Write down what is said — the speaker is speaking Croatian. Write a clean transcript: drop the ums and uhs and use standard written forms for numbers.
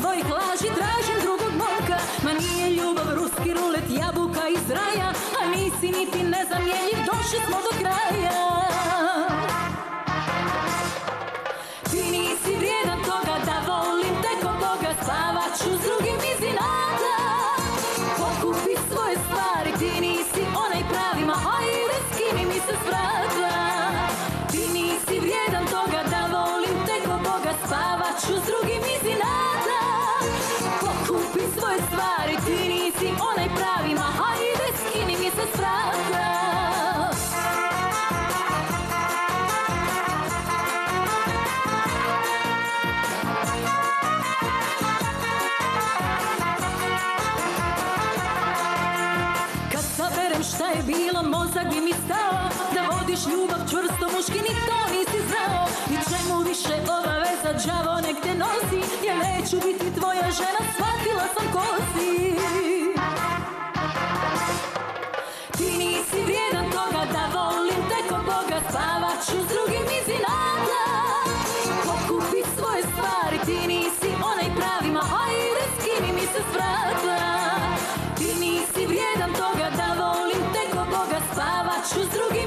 tvojih laži, tražim drugog momka. Ma nije ljubav ruski rulet, jabuka iz raja, a nisi niti nezamjenjiv, došli smo do kraja. Ti nisi vrijedan toga da volim te ko Boga, spavat ću s drugim iz inata. Pokupi svoje stvari, ti nisi onaj pravi, ma hajde skini mi se s vrata. Ti nisi vrijedan toga da volim te ko Boga, spavat ću s drugim iz inata. Pokupi svoje stvari, ti nisi onaj pravi, ma hajde skini mi se s vrata. Šta je bilo, mozak bi mi stao, da vodiš ljubav čvrsto, muški ni to nisi znao. I čemu više obaveza, đavo nek te nosi, ja neću biti tvoja žena, shvatila sam ko si. Ti nisi vrijedan toga da volim te ko Boga, spavat ću s drugim iz inata. Pokupi svoje stvari, ti nisi onaj pravi, ma hajde skini mi se s vrata. Ti nisi vrijedan toga da volim te ko Boga, spavat ću s drugim